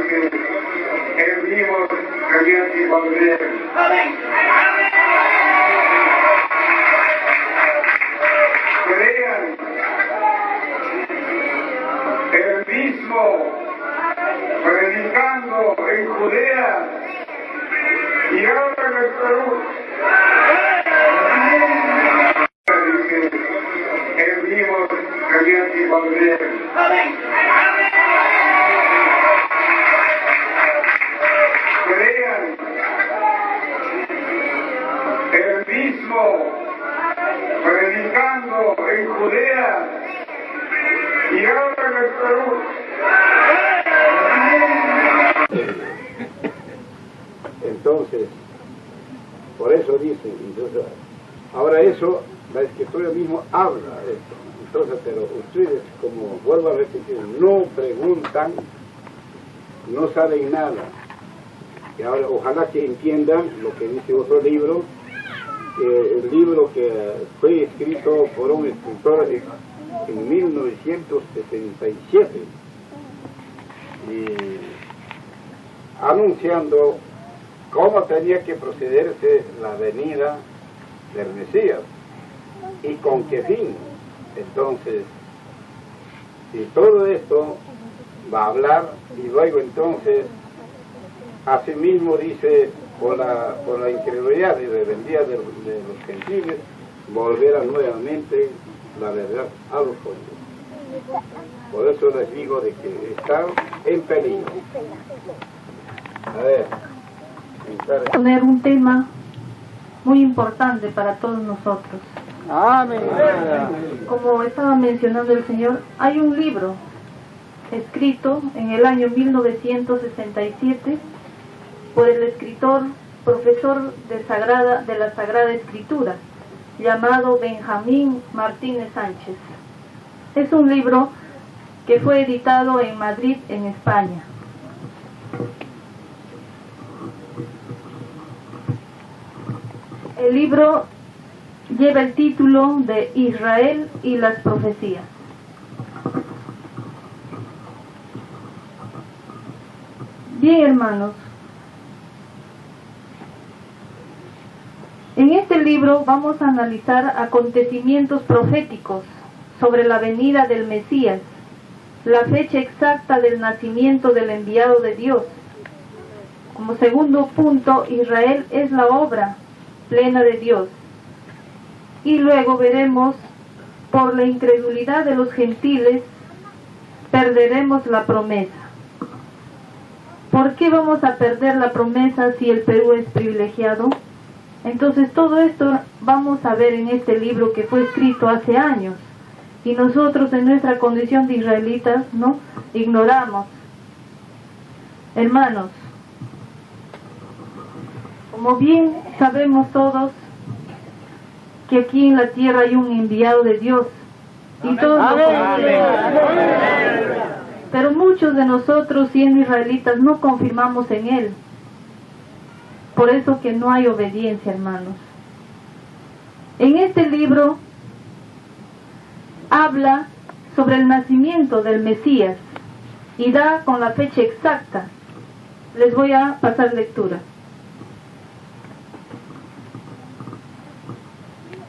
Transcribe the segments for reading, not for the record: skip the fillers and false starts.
dice el vivo cambiante volver. Crean el mismo predicando en Judea y ahora en el Perú. Dice el vivo cambiante volver. Crean el mismo predicando en Judea y ahora en el Perú. Entonces, por eso dice, entonces, ahora eso, la escritura mismo habla de esto. Entonces, pero ustedes, como vuelvo a repetir, no preguntan, no saben nada. Y ahora, ojalá que entiendan lo que dice otro libro, el libro que fue escrito por un escritor en 1977, y anunciando cómo tenía que procederse la venida del Mesías y con qué fin. Entonces, y todo esto va a hablar, y luego entonces asimismo dice, por la incredulidad y rebeldía de los gentiles, volverá nuevamente la verdad a los pueblos. Por eso les digo de que están en peligro. A ver, poner un tema muy importante para todos nosotros. Amén. Como estaba mencionando el Señor, hay un libro escrito en el año 1967 por el escritor, profesor de la Sagrada Escritura, llamado Benjamín Martínez Sánchez. Es un libro que fue editado en Madrid, en España. El libro lleva el título de Israel y las profecías. Bien, hermanos, en este libro vamos a analizar acontecimientos proféticos sobre la venida del Mesías, la fecha exacta del nacimiento del enviado de Dios. Como segundo punto, Israel es la obra plena de Dios. Y luego veremos, por la incredulidad de los gentiles, perderemos la promesa. ¿Por qué vamos a perder la promesa si el Perú es privilegiado? Entonces todo esto vamos a ver en este libro que fue escrito hace años. Y nosotros en nuestra condición de israelitas, ¿no?, ignoramos. Hermanos, como bien sabemos todos, que aquí en la tierra hay un enviado de Dios. Y todos lo conocemos. Pero muchos de nosotros, siendo israelitas, no confirmamos en él. Por eso que no hay obediencia, hermanos. En este libro habla sobre el nacimiento del Mesías y da con la fecha exacta. Les voy a pasar lectura.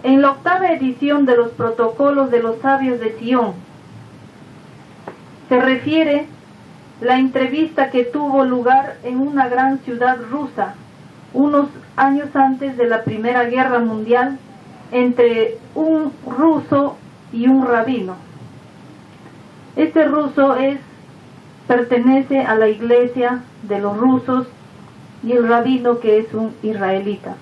En la 8ª edición de los protocolos de los sabios de Sion, se refiere la entrevista que tuvo lugar en una gran ciudad rusa, unos años antes de la Primera Guerra Mundial, entre un ruso y un rabino. Este ruso pertenece a la iglesia de los rusos y el rabino que es un israelita.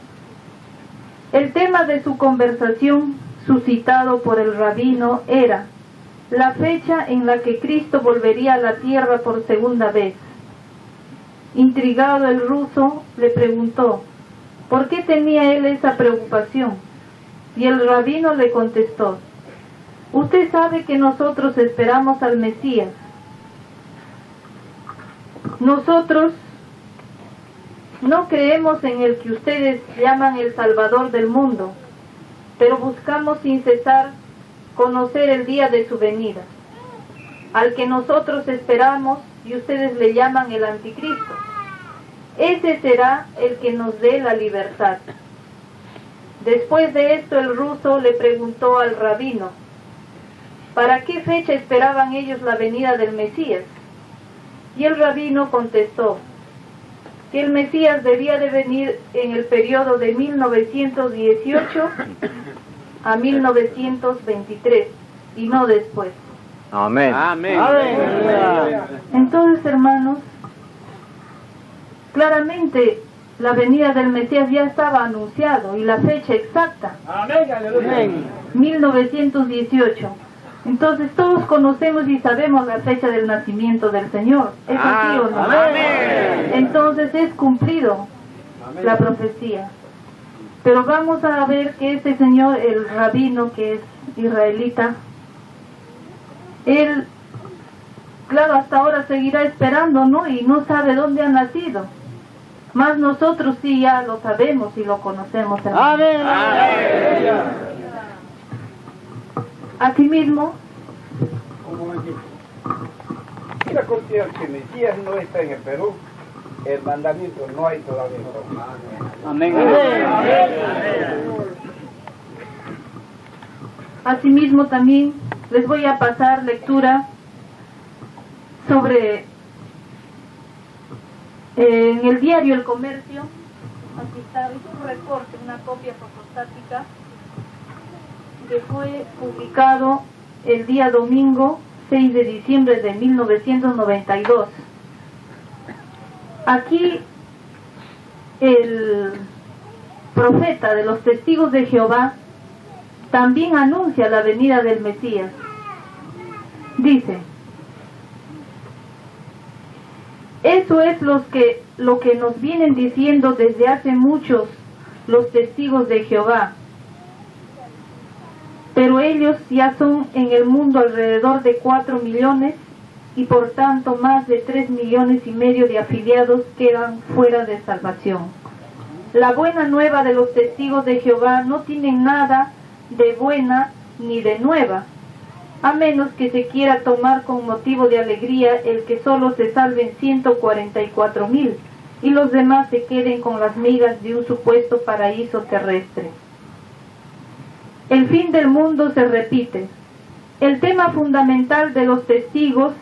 El tema de su conversación, suscitado por el rabino, era la fecha en la que Cristo volvería a la tierra por segunda vez. Intrigado, el ruso le preguntó por qué tenía él esa preocupación, y el rabino le contestó: usted sabe que nosotros esperamos al Mesías. Nosotros no creemos en el que ustedes llaman el Salvador del mundo, pero buscamos sin cesar conocer el día de su venida. Al que nosotros esperamos y ustedes le llaman el anticristo. Ese será el que nos dé la libertad. Después de esto, el ruso le preguntó al rabino, ¿para qué fecha esperaban ellos la venida del Mesías? Y el rabino contestó que el Mesías debía de venir en el periodo de 1918 a 1923 y no después. Amén. Amén. Entonces, hermanos, claramente la venida del Mesías ya estaba anunciado y la fecha exacta, 1918. Entonces todos conocemos y sabemos la fecha del nacimiento del Señor. ¿Es así o no? Amén. Entonces es cumplido la profecía. Pero vamos a ver que este señor, el rabino que es israelita, él, claro, hasta ahora seguirá esperando, ¿no? Y no sabe dónde ha nacido. Más nosotros sí ya lo sabemos y lo conocemos. Amén. Asimismo, Un momentito. Mira, considera que Mesías no está en el Perú, el mandamiento no hay todavía. Amén. asimismo también les voy a pasar lectura sobre en el diario El Comercio. Aquí está, es un recorte, una copia fotostática que fue publicado el día domingo 6 de diciembre de 1992. Aquí el profeta de los testigos de Jehová también anuncia la venida del Mesías. Dice: eso es lo que nos vienen diciendo desde hace muchos los testigos de Jehová. Pero ellos ya son en el mundo alrededor de 4 millones y por tanto más de 3,5 millones de afiliados quedan fuera de salvación. La buena nueva de los testigos de Jehová no tiene nada de buena ni de nueva, a menos que se quiera tomar con motivo de alegría el que solo se salven 144,000 y los demás se queden con las migas de un supuesto paraíso terrestre. El fin del mundo se repite. El tema fundamental de los testigos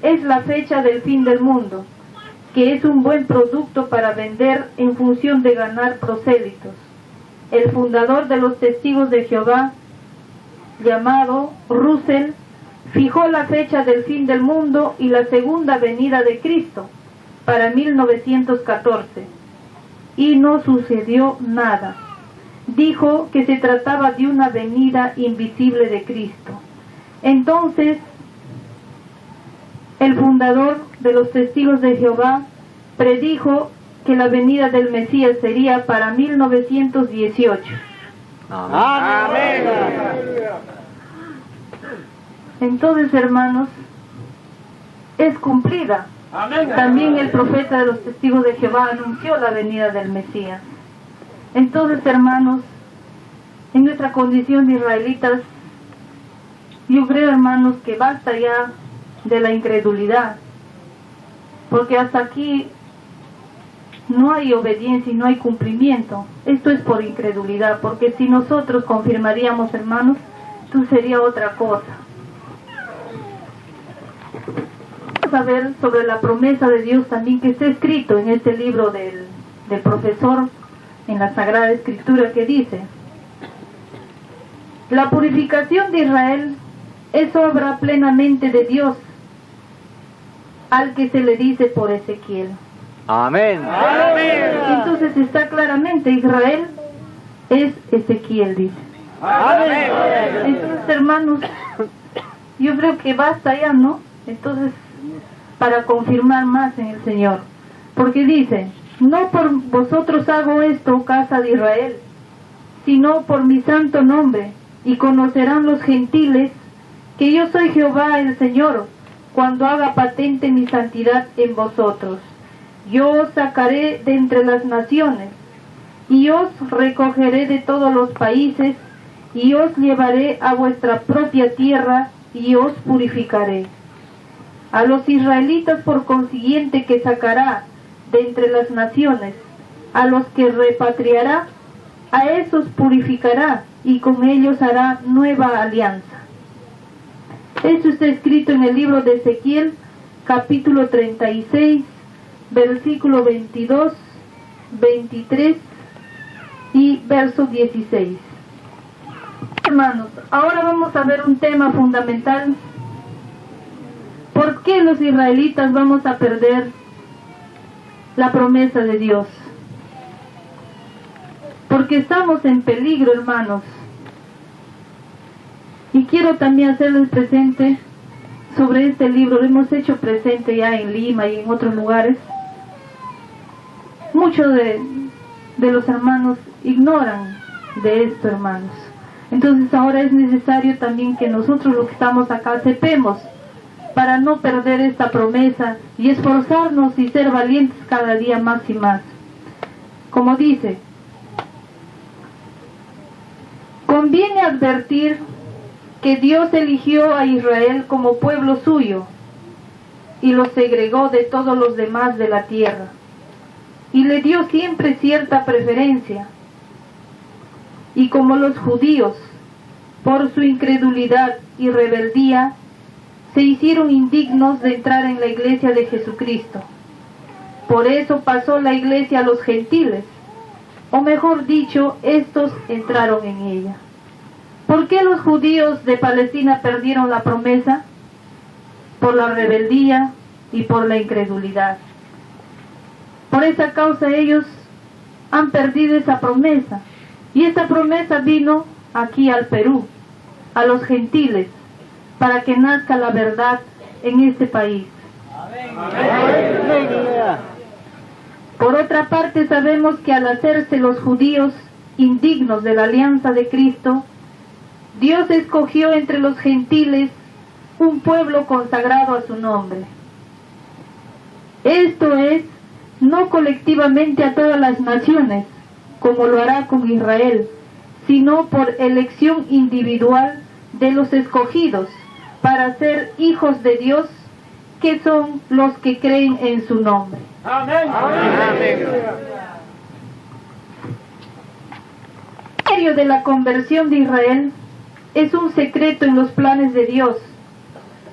es la fecha del fin del mundo, que es un buen producto para vender en función de ganar prosélitos. El fundador de los testigos de Jehová, llamado Russell, fijó la fecha del fin del mundo y la segunda venida de Cristo para 1914, y no sucedió nada. Dijo que se trataba de una venida invisible de Cristo. Entonces, el fundador de los testigos de Jehová predijo que la venida del Mesías sería para 1918. Amén. Entonces, hermanos, es cumplida. También el profeta de los testigos de Jehová anunció la venida del Mesías. Entonces, hermanos, en nuestra condición de israelitas, yo creo, hermanos, que basta ya de la incredulidad, porque hasta aquí no hay obediencia y no hay cumplimiento. Esto es por incredulidad, porque si nosotros confirmaríamos, hermanos, esto sería otra cosa. Vamos a ver sobre la promesa de Dios también que está escrito en este libro del profesor en la Sagrada Escritura, que dice: la purificación de Israel es obra plenamente de Dios, al que se le dice por Ezequiel. Amén. Entonces está claramente, Israel es Ezequiel, dice. Entonces, hermanos, yo creo que basta ya, ¿no? Entonces, para confirmar más en el Señor, porque dice: no por vosotros hago esto, casa de Israel, sino por mi santo nombre, y conocerán los gentiles que yo soy Jehová el Señor, cuando haga patente mi santidad en vosotros. Yo os sacaré de entre las naciones, y os recogeré de todos los países, y os llevaré a vuestra propia tierra, y os purificaré. A los israelitas por consiguiente que sacará de entre las naciones, a los que repatriará, a esos purificará y con ellos hará nueva alianza. Esto está escrito en el libro de Ezequiel, capítulo 36, versículo 22, 23 y verso 16. Hermanos, ahora vamos a ver un tema fundamental. ¿Por qué los israelitas vamos a perder la promesa de Dios? Porque estamos en peligro, hermanos. Y quiero también hacerles presente sobre este libro. Lo hemos hecho presente ya en Lima y en otros lugares. Muchos de los hermanos ignoran de esto, hermanos. Entonces ahora es necesario también que nosotros los que estamos acá sepamos, para no perder esta promesa y esforzarnos y ser valientes cada día más y más. Como dice, conviene advertir que Dios eligió a Israel como pueblo suyo y lo segregó de todos los demás de la tierra y le dio siempre cierta preferencia. Y como los judíos, por su incredulidad y rebeldía, se hicieron indignos de entrar en la iglesia de Jesucristo. Por eso pasó la iglesia a los gentiles, o mejor dicho, estos entraron en ella. ¿Por qué los judíos de Palestina perdieron la promesa? Por la rebeldía y por la incredulidad. Por esa causa ellos han perdido esa promesa. Y esta promesa vino aquí al Perú, a los gentiles, para que nazca la verdad en este país. Por otra parte, sabemos que al hacerse los judíos indignos de la alianza de Cristo, Dios escogió entre los gentiles un pueblo consagrado a su nombre. Esto es, no colectivamente a todas las naciones, como lo hará con Israel, sino por elección individual de los escogidos, para ser hijos de Dios, que son los que creen en su nombre. Amén. El misterio de la conversión de Israel es un secreto en los planes de Dios,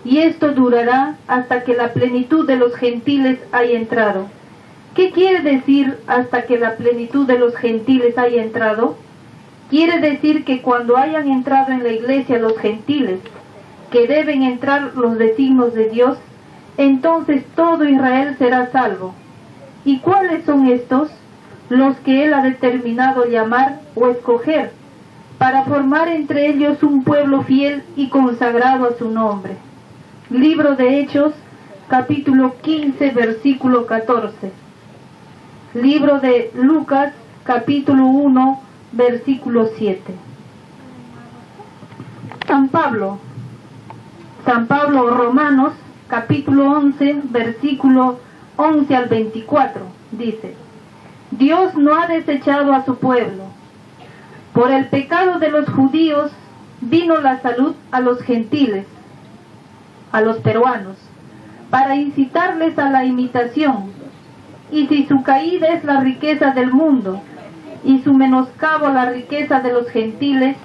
y esto durará hasta que la plenitud de los gentiles haya entrado. ¿Qué quiere decir hasta que la plenitud de los gentiles haya entrado? Quiere decir que cuando hayan entrado en la iglesia los gentiles, que deben entrar los designios de Dios, entonces todo Israel será salvo. ¿Y cuáles son estos? Los que Él ha determinado llamar o escoger, para formar entre ellos un pueblo fiel y consagrado a su nombre. Libro de Hechos, capítulo 15, versículo 14. Libro de Lucas, capítulo 1, versículo 7. San Pablo, Romanos, capítulo 11, versículo 11 al 24, dice: Dios no ha desechado a su pueblo. Por el pecado de los judíos vino la salud a los gentiles, a los peruanos, para incitarles a la imitación. Y si su caída es la riqueza del mundo, y su menoscabo la riqueza de los gentiles,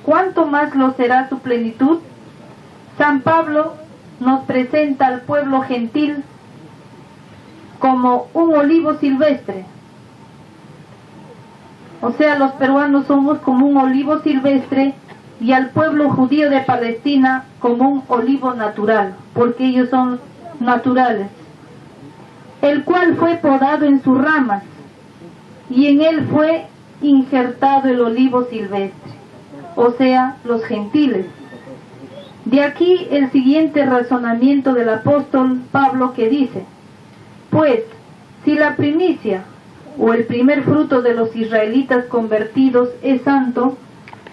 ¿cuánto más lo será su plenitud? San Pablo nos presenta al pueblo gentil como un olivo silvestre. O sea, los peruanos somos como un olivo silvestre y al pueblo judío de Palestina como un olivo natural, porque ellos son naturales, el cual fue podado en sus ramas, y en él fue injertado el olivo silvestre, o sea, los gentiles. De aquí el siguiente razonamiento del apóstol Pablo, que dice: pues, si la primicia o el primer fruto de los israelitas convertidos es santo,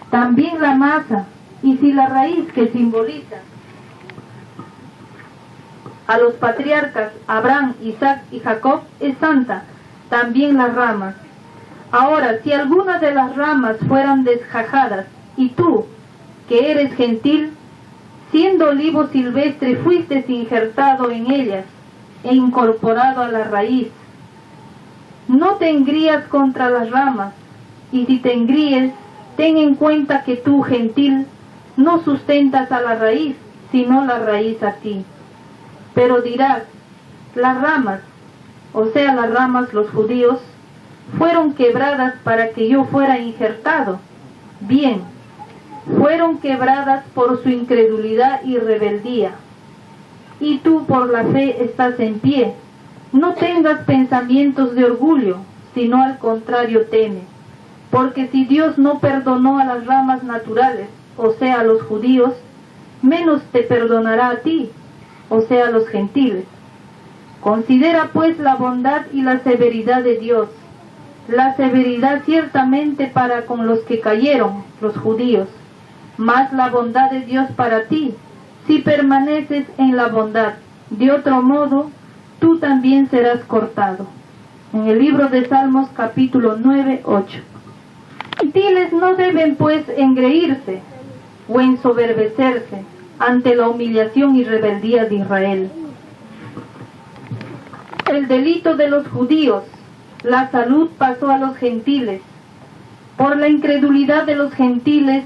también la masa, y si la raíz que simboliza a los patriarcas Abraham, Isaac y Jacob es santa, también las ramas. Ahora, si algunas de las ramas fueran desjajadas, y tú, que eres gentil, siendo olivo silvestre, fuiste injertado en ellas e incorporado a la raíz. No te engrías contra las ramas, y si te engríes, ten en cuenta que tú, gentil, no sustentas a la raíz, sino la raíz a ti. Pero dirás, las ramas, o sea, las ramas, los judíos, fueron quebradas para que yo fuera injertado. Bien, fueron quebradas por su incredulidad y rebeldía. Y tú por la fe estás en pie. No tengas pensamientos de orgullo, sino al contrario teme. Porque si Dios no perdonó a las ramas naturales, o sea, a los judíos, menos te perdonará a ti, o sea, a los gentiles. Considera pues la bondad y la severidad de Dios. La severidad ciertamente para con los que cayeron, los judíos, mas la bondad de Dios para ti, si permaneces en la bondad. De otro modo, tú también serás cortado. En el libro de Salmos, capítulo 9, 8. Gentiles no deben pues engreírse o ensoberbecerse ante la humillación y rebeldía de Israel. El delito de los judíos, la salud pasó a los gentiles. Por la incredulidad de los gentiles,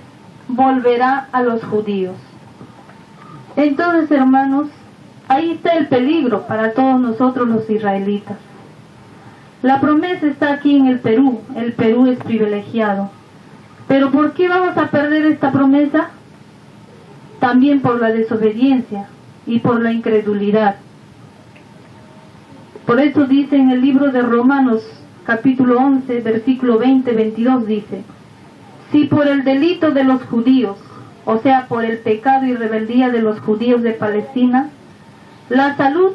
volverá a los judíos. Entonces, hermanos, ahí está el peligro para todos nosotros los israelitas. La promesa está aquí en el Perú es privilegiado. Pero ¿por qué vamos a perder esta promesa? También por la desobediencia y por la incredulidad. Por eso dice en el libro de Romanos, capítulo 11, versículo 20-22, dice: si por el delito de los judíos, o sea, por el pecado y rebeldía de los judíos de Palestina, la salud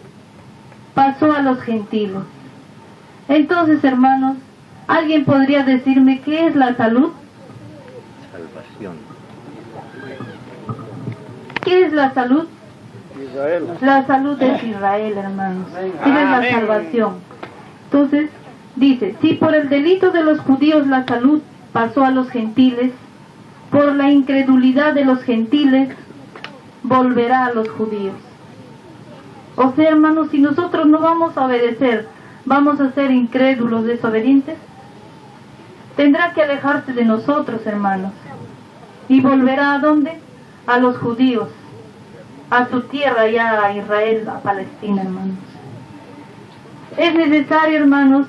pasó a los gentiles. Entonces, hermanos, ¿alguien podría decirme qué es la salud? Salvación. ¿Qué es la salud? Israel. La salud es Israel, hermanos. Esa es la salvación. Entonces, dice, si por el delito de los judíos la salud pasó a los gentiles, por la incredulidad de los gentiles, volverá a los judíos. O sea, hermanos, si nosotros no vamos a obedecer, vamos a ser incrédulos, desobedientes, tendrá que alejarse de nosotros, hermanos. ¿Y volverá a dónde? A los judíos, a su tierra, ya a Israel, a Palestina, hermanos. Es necesario, hermanos,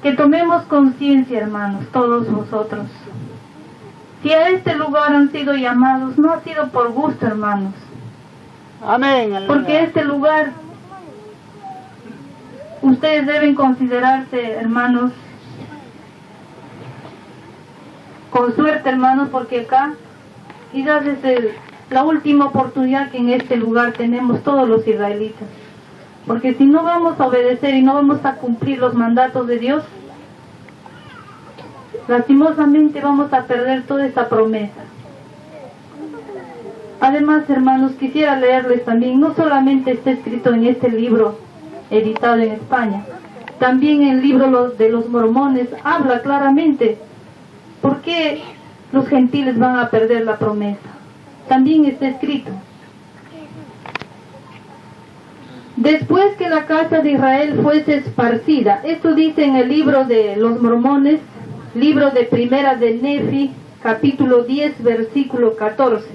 que tomemos conciencia, hermanos, todos vosotros. Si a este lugar han sido llamados, no ha sido por gusto, hermanos. Amén. Porque este lugar, ustedes deben considerarse, hermanos, con suerte, hermanos, porque acá quizás es la última oportunidad que en este lugar tenemos todos los israelitas. Porque si no vamos a obedecer y no vamos a cumplir los mandatos de Dios, lastimosamente vamos a perder toda esta promesa. Además, hermanos, quisiera leerles también, no solamente está escrito en este libro editado en España, también el libro de los mormones habla claramente por qué los gentiles van a perder la promesa. También está escrito: después que la casa de Israel fuese esparcida, esto dice en el libro de los mormones, libro de Primera de Nefi, capítulo 10, versículo 14.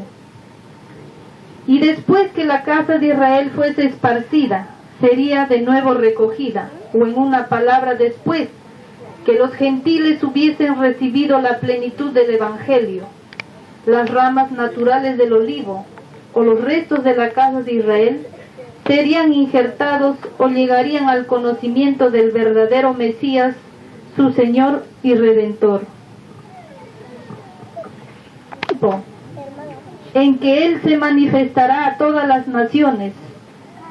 Y después que la casa de Israel fuese esparcida, sería de nuevo recogida, o en una palabra, después que los gentiles hubiesen recibido la plenitud del Evangelio, las ramas naturales del olivo, o los restos de la casa de Israel, serían injertados o llegarían al conocimiento del verdadero Mesías, su Señor y Redentor. En que Él se manifestará a todas las naciones,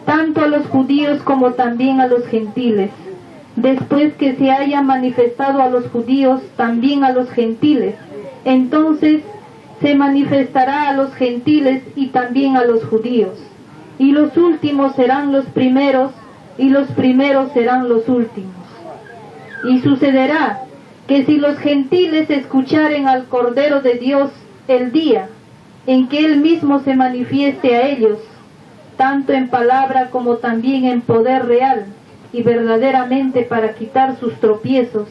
tanto a los judíos como también a los gentiles. Después que se haya manifestado a los judíos, también a los gentiles, entonces se manifestará a los gentiles y también a los judíos. Y los últimos serán los primeros, y los primeros serán los últimos. Y sucederá que si los gentiles escucharen al Cordero de Dios el día en que Él mismo se manifieste a ellos, tanto en palabra como también en poder real y verdaderamente para quitar sus tropiezos,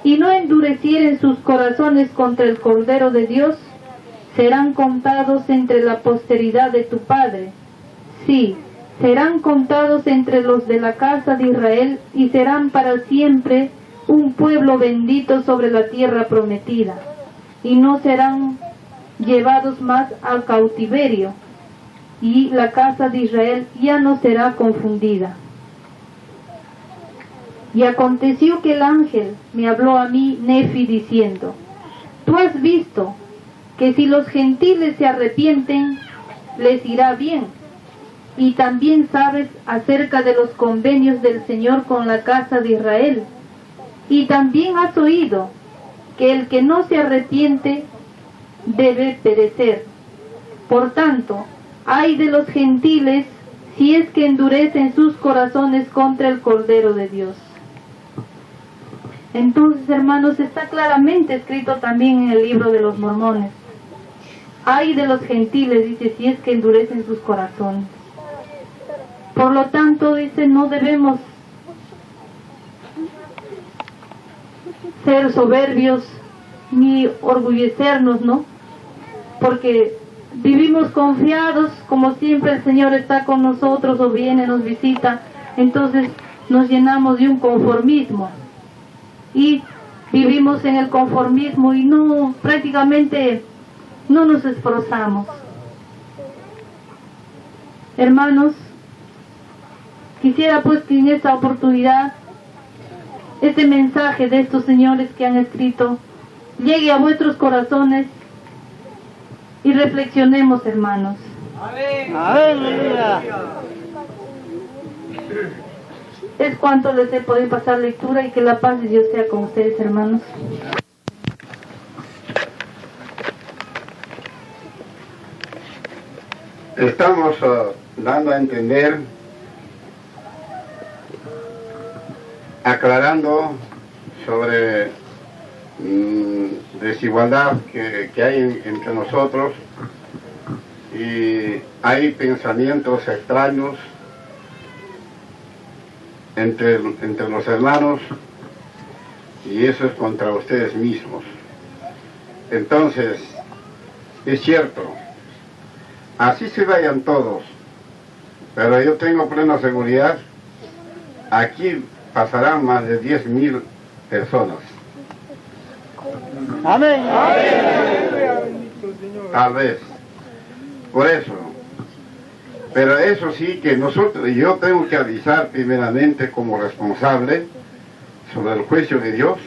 y no endurecieren sus corazones contra el Cordero de Dios, serán contados entre la posteridad de tu Padre. Sí, serán contados entre los de la casa de Israel y serán para siempre un pueblo bendito sobre la tierra prometida, y no serán llevados más al cautiverio, y la casa de Israel ya no será confundida. Y aconteció que el ángel me habló a mí, Nefi, diciendo: tú has visto que si los gentiles se arrepienten, les irá bien, y también sabes acerca de los convenios del Señor con la casa de Israel, y también has oído que el que no se arrepiente debe perecer. Por tanto, ay de los gentiles si es que endurecen sus corazones contra el Cordero de Dios. Entonces, hermanos, está claramente escrito también en el libro de los Mormones. Ay de los gentiles, dice, si es que endurecen sus corazones. Por lo tanto, dice, no debemos ser soberbios ni orgullecernos, ¿no? Porque vivimos confiados, como siempre el Señor está con nosotros o viene, nos visita, entonces nos llenamos de un conformismo y vivimos en el conformismo y no, prácticamente no nos esforzamos. Hermanos, quisiera pues que en esta oportunidad este mensaje de estos señores que han escrito llegue a vuestros corazones y reflexionemos, hermanos. Aleluya. Es cuanto les he podido pasar lectura y que la paz de Dios sea con ustedes, hermanos. Estamos dando a entender, aclarando sobre desigualdad que hay entre nosotros, y hay pensamientos extraños entre los hermanos, y eso es contra ustedes mismos. Entonces, es cierto, así se vayan todos, pero yo tengo plena seguridad, aquí pasarán más de 10,000 personas. Amén. Tal vez. Por eso. Pero eso sí que yo tengo que avisar primeramente como responsable sobre el juicio de Dios,